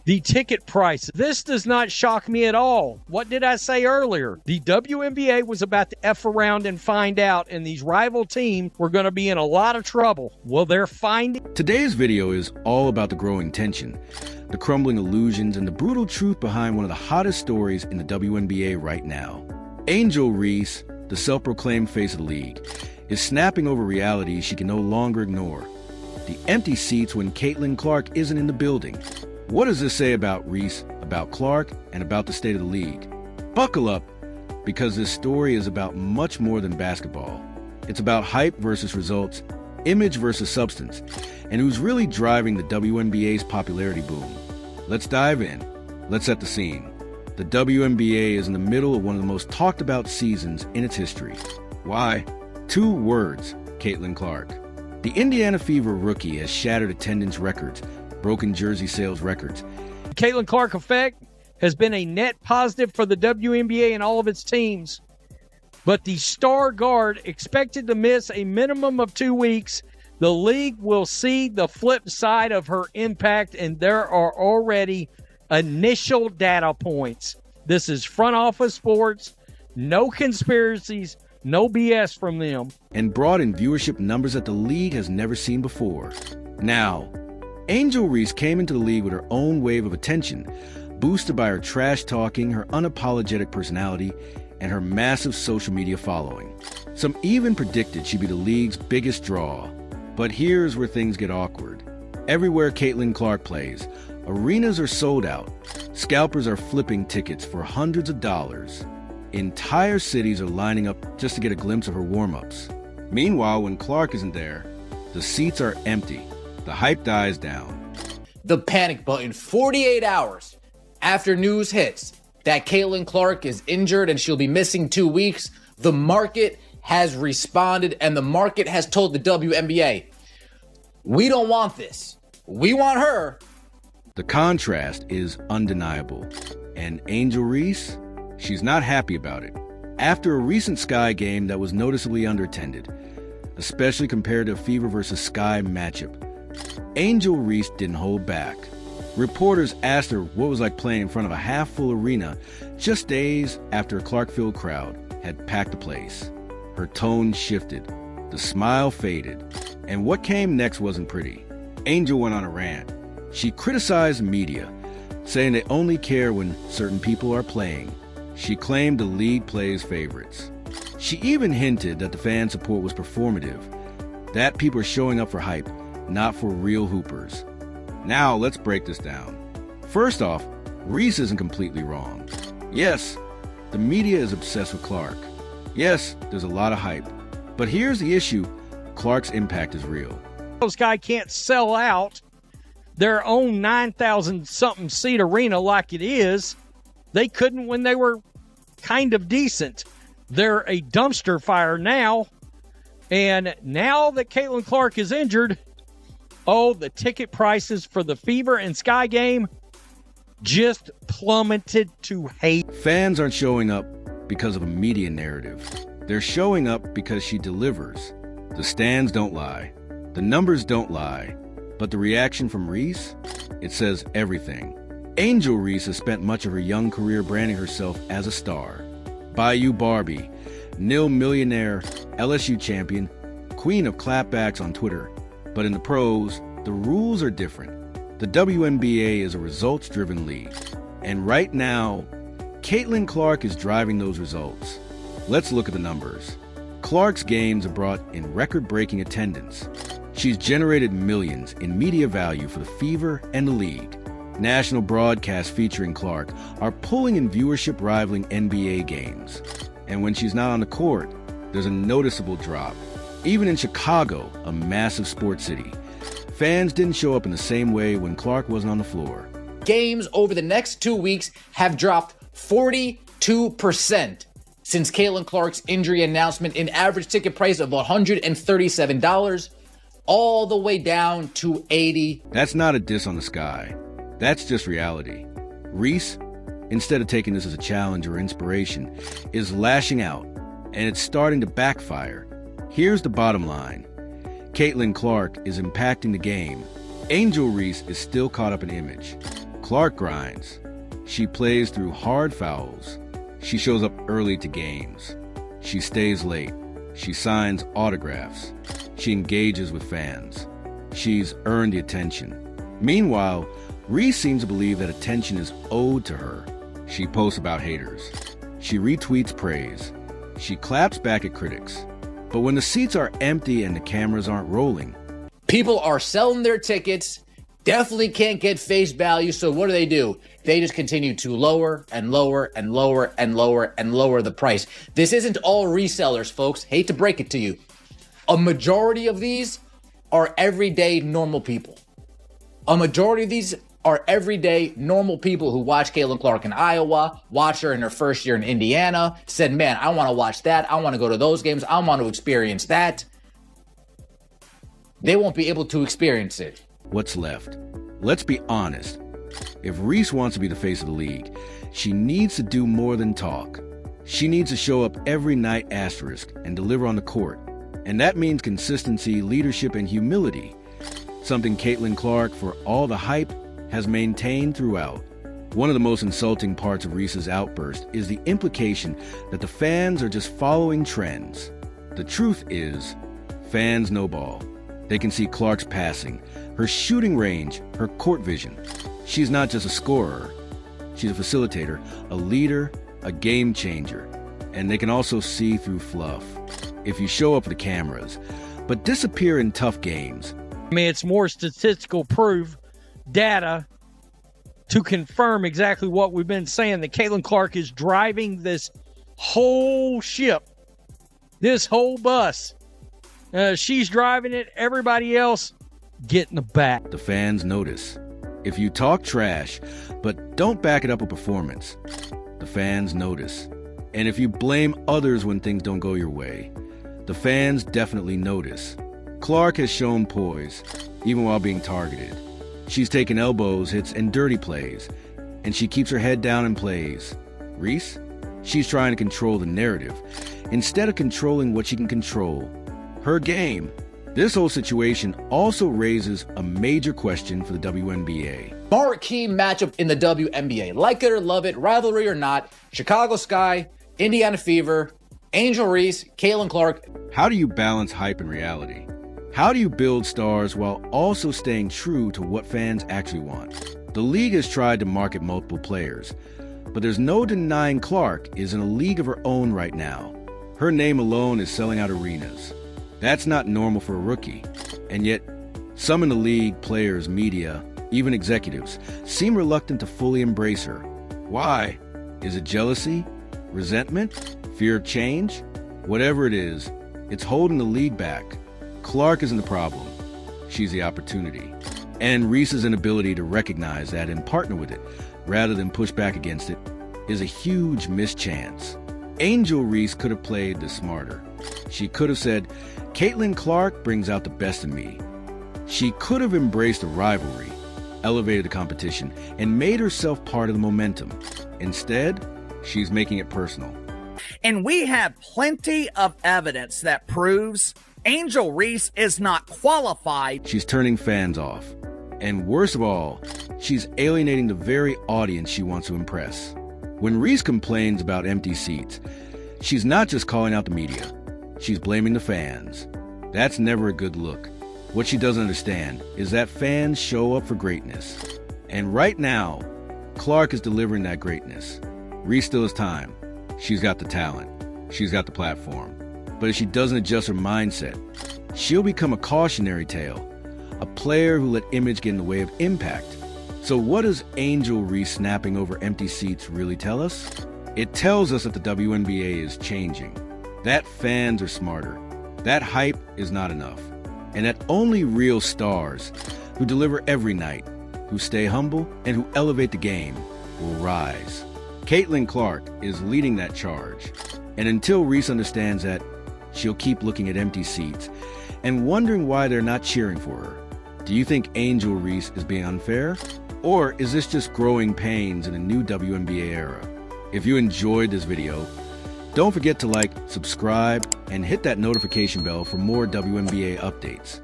The ticket price. This does not shock me at all. What did I say earlier? The WNBA was about to F around and find out, and these rival teams were going to be in a lot of trouble. Well, they're finding. Today's video is all about the growing tension, the crumbling illusions, and the brutal truth behind one of the hottest stories in the WNBA right now. Angel Reese, the self-proclaimed face of the league, is snapping over realities she can no longer ignore. The empty seats when Caitlin Clark isn't in the building. What does this say about Reese, about Clark, and about the state of the league? Buckle up, because this story is about much more than basketball. It's about hype versus results, image versus substance, and who's really driving the WNBA's popularity boom. Let's dive in. Let's set the scene. The WNBA is in the middle of one of the most talked about seasons in its history. Why? 2 words: Caitlin Clark. The Indiana Fever rookie has shattered attendance records, broken jersey sales records. The Caitlin Clark effect has been a net positive for the WNBA and all of its teams. But the star guard expected to miss a minimum of 2 weeks. The league will see the flip side of her impact, and there are already initial data points. This is front office sports, no conspiracies, no BS from them. And brought in viewership numbers that the league has never seen before. Now, Angel Reese came into the league with her own wave of attention, boosted by her trash-talking, her unapologetic personality, and her massive social media following. Some even predicted she'd be the league's biggest draw. But here's where things get awkward. Everywhere Caitlin Clark plays, arenas are sold out. Scalpers are flipping tickets for hundreds of dollars. Entire cities are lining up just to get a glimpse of her warm-ups. Meanwhile, when Clark isn't there, the seats are empty. The hype dies down. The panic button 48 hours after news hits that Caitlin Clark is injured and she'll be missing 2 weeks. The market has responded, and the market has told the WNBA, we don't want this. We want her. The contrast is undeniable. And Angel Reese, she's not happy about it. After a recent Sky game that was noticeably underattended, especially compared to a Fever versus Sky matchup, Angel Reese didn't hold back. Reporters asked her what it was like playing in front of a half-full arena just days after a Clarkfield crowd had packed the place. Her tone shifted, the smile faded, and what came next wasn't pretty. Angel went on a rant. She criticized media, saying they only care when certain people are playing. She claimed the league plays favorites. She even hinted that the fan support was performative, that people are showing up for hype, not for real hoopers. Now let's break this down. First off, Reese isn't completely wrong. Yes, the media is obsessed with Clark. Yes, there's a lot of hype. But here's the issue: Clark's impact is real. Those guys can't sell out their own 9,000-something seat arena like it is. They couldn't when they were kind of decent. They're a dumpster fire now. And now that Caitlin Clark is injured, oh, the ticket prices for the Fever and Sky game just plummeted to hate. Fans aren't showing up because of a media narrative. They're showing up because she delivers. The stands don't lie. The numbers don't lie. But the reaction from Reese? It says everything. Angel Reese has spent much of her young career branding herself as a star. Bayou Barbie, nil millionaire, LSU champion, queen of clapbacks on Twitter. But in the pros, the rules are different. The WNBA is a results-driven league. And right now, Caitlin Clark is driving those results. Let's look at the numbers. Clark's games have brought in record-breaking attendance. She's generated millions in media value for the Fever and the league. National broadcasts featuring Clark are pulling in viewership rivaling NBA games. And when she's not on the court, there's a noticeable drop. Even in Chicago, a massive sports city, fans didn't show up in the same way when Clark wasn't on the floor. Games over the next 2 weeks have dropped 42% since Caitlin Clark's injury announcement, an average ticket price of $137, all the way down to $80. That's not a diss on the Sky. That's just reality. Reese, instead of taking this as a challenge or inspiration, is lashing out, and it's starting to backfire. Here's the bottom line. Caitlin Clark is impacting the game. Angel Reese is still caught up in image. Clark grinds. She plays through hard fouls. She shows up early to games. She stays late. She signs autographs. She engages with fans. She's earned the attention. Meanwhile, Reese seems to believe that attention is owed to her. She posts about haters. She retweets praise. She claps back at critics. But when the seats are empty and the cameras aren't rolling, people are selling their tickets, definitely can't get face value, so what do? They just continue to lower and lower and lower and lower and lower the price. This isn't all resellers, folks. Hate to break it to you. A majority of these are everyday normal people. A majority of these are everyday normal people who watch Caitlin Clark in Iowa, watch her in her first year in Indiana, said, man, I want to watch that. I want to go to those games. I want to experience that. They won't be able to experience it. what's left? Let's be honest. If Reese wants to be the face of the league, she needs to do more than talk. She needs to show up every night asterisk and deliver on the court. And that means consistency, leadership, and humility. Something Caitlin Clark, for all the hype, has maintained throughout. One of the most insulting parts of Reese's outburst is the implication that the fans are just following trends. The truth is, fans know ball. They can see Clark's passing, her shooting range, her court vision. She's not just a scorer. She's a facilitator, a leader, a game changer. And they can also see through fluff. If you show up for the cameras, but disappear in tough games. I mean, it's more statistical proof, data, to confirm exactly what we've been saying, that Caitlin Clark is driving this whole ship, this whole bus. She's driving it. Everybody else get in the back. The fans notice. If you talk trash, but don't back it up with performance, the fans notice. And if you blame others when things don't go your way, the fans definitely notice. Clark has shown poise, even while being targeted. She's taken elbows, hits, and dirty plays, and she keeps her head down and plays. Reese? She's trying to control the narrative, instead of controlling what she can control, her game. This whole situation also raises a major question for the WNBA. Marquee matchup in the WNBA. Like it or love it, rivalry or not, Chicago Sky, Indiana Fever, Angel Reese, Caitlin Clark. How do you balance hype and reality? How do you build stars while also staying true to what fans actually want? The league has tried to market multiple players, but there's no denying Clark is in a league of her own right now. Her name alone is selling out arenas. That's not normal for a rookie. And yet, some in the league, players, media, even executives, seem reluctant to fully embrace her. Why? Is it jealousy? Resentment? Fear of change? Whatever it is, it's holding the league back. Clark isn't the problem. She's the opportunity. And Reese's inability to recognize that and partner with it, rather than push back against it, is a huge mischance. Angel Reese could have played this smarter. She could have said, Caitlin Clark brings out the best in me. She could have embraced the rivalry, elevated the competition, and made herself part of the momentum. Instead, she's making it personal. And we have plenty of evidence that proves Angel Reese is not qualified. She's turning fans off. And worst of all, she's alienating the very audience she wants to impress. When Reese complains about empty seats, she's not just calling out the media. She's blaming the fans. That's never a good look. What she doesn't understand is that fans show up for greatness. And right now, Clark is delivering that greatness. Reese still has time. She's got the talent. She's got the platform. But if she doesn't adjust her mindset, she'll become a cautionary tale, a player who let image get in the way of impact. So what does Angel Reese snapping over empty seats really tell us? It tells us that the WNBA is changing, that fans are smarter, that hype is not enough, and that only real stars who deliver every night, who stay humble, and who elevate the game will rise. Caitlin Clark is leading that charge, and until Reese understands that, she'll keep looking at empty seats and wondering why they're not cheering for her. Do you think Angel Reese is being unfair? Or is this just growing pains in a new WNBA era? If you enjoyed this video, don't forget to like, subscribe, and hit that notification bell for more WNBA updates.